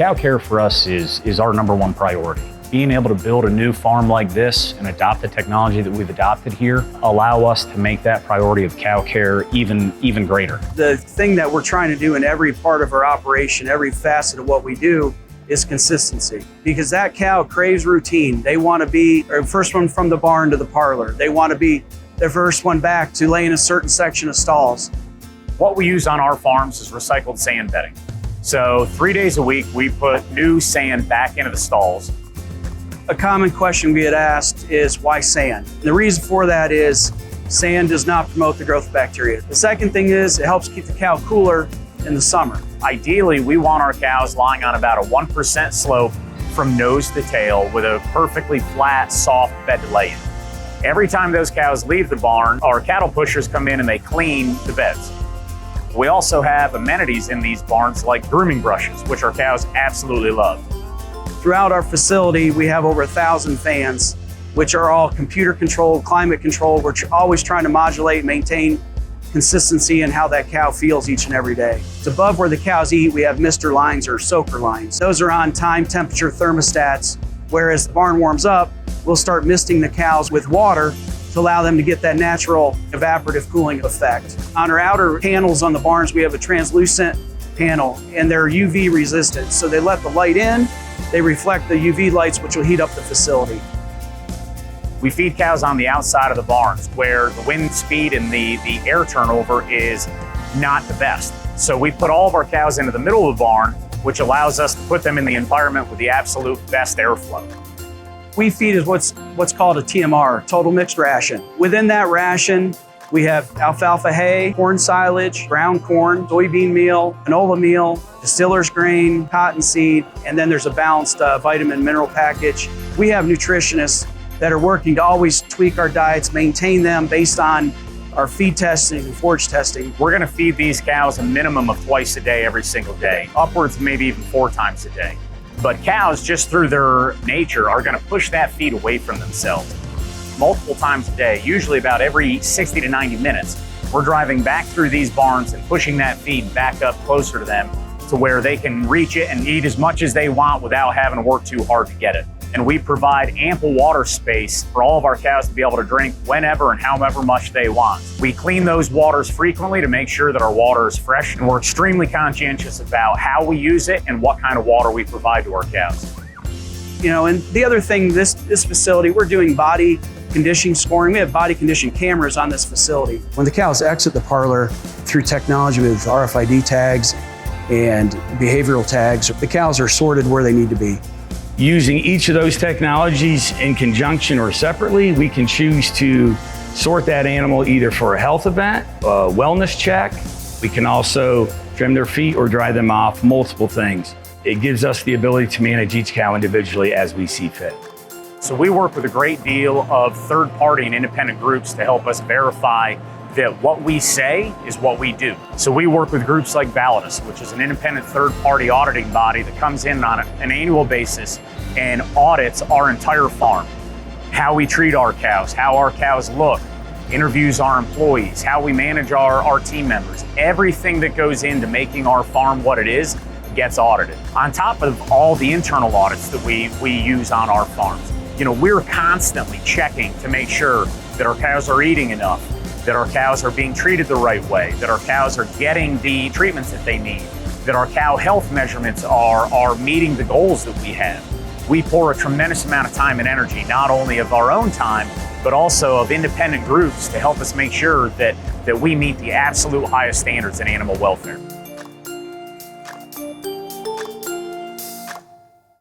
Cow care for us is our number one priority. Being able to build a new farm like this and adopt the technology that we've adopted here allow us to make that priority of cow care even greater. The thing that we're trying to do in every part of our operation, every facet of what we do, is consistency. Because that cow craves routine. They want to be the first one from the barn to the parlor. They want to be the first one back to lay in a certain section of stalls. What we use on our farms is recycled sand bedding. So 3 days a week, we put new sand back into the stalls. A common question we get asked is why sand? The reason for that is sand does not promote the growth of bacteria. The second thing is it helps keep the cow cooler in the summer. Ideally, we want our cows lying on about a 1% slope from nose to tail with a perfectly flat, soft bed to lay in. Every time those cows leave the barn, our cattle pushers come in and they clean the beds. We also have amenities in these barns like grooming brushes, which our cows absolutely love. Throughout our facility, we have over 1,000 fans, which are all computer controlled, climate controlled. We're always trying to modulate, maintain consistency in how that cow feels each and every day. It's above where the cows eat, we have mister lines or soaker lines. Those are on time temperature thermostats, whereas the barn warms up, we'll start misting the cows with water to allow them to get that natural evaporative cooling effect. On our outer panels on the barns, we have a translucent panel and they're UV resistant. So they let the light in, they reflect the UV lights, which will heat up the facility. We feed cows on the outside of the barns where the wind speed and the air turnover is not the best. So we put all of our cows into the middle of the barn, which allows us to put them in the environment with the absolute best airflow. We feed is what's called a TMR, total mixed ration. Within that ration, we have alfalfa hay, corn silage, ground corn, soybean meal, canola meal, distiller's grain, cottonseed, and then there's a balanced vitamin mineral package. We have nutritionists that are working to always tweak our diets, maintain them based on our feed testing and forage testing. We're gonna feed these cows a minimum of twice a day, every single day, upwards maybe even 4 times a day. But cows, just through their nature, are gonna push that feed away from themselves. Multiple times a day, usually about every 60 to 90 minutes, we're driving back through these barns and pushing that feed back up closer to them to where they can reach it and eat as much as they want without having to work too hard to get it. And we provide ample water space for all of our cows to be able to drink whenever and however much they want. We clean those waters frequently to make sure that our water is fresh, and we're extremely conscientious about how we use it and what kind of water we provide to our cows. You know, and the other thing, this facility, we're doing body conditioning scoring. We have body condition cameras on this facility. When the cows exit the parlor through technology with RFID tags and behavioral tags, the cows are sorted where they need to be. Using each of those technologies in conjunction or separately, we can choose to sort that animal either for a health event, a wellness check. We can also trim their feet or dry them off, multiple things. It gives us the ability to manage each cow individually as we see fit. So we work with a great deal of third-party and independent groups to help us verify that what we say is what we do. So we work with groups like Validus, which is an independent third-party auditing body that comes in on an annual basis and audits our entire farm. How we treat our cows, how our cows look, interviews our employees, how we manage our team members. Everything that goes into making our farm what it is gets audited. On top of all the internal audits that we use on our farms. You know, we're constantly checking to make sure that our cows are eating enough, that our cows are being treated the right way, that our cows are getting the treatments that they need, that our cow health measurements are meeting the goals that we have. We pour a tremendous amount of time and energy, not only of our own time, but also of independent groups to help us make sure that we meet the absolute highest standards in animal welfare.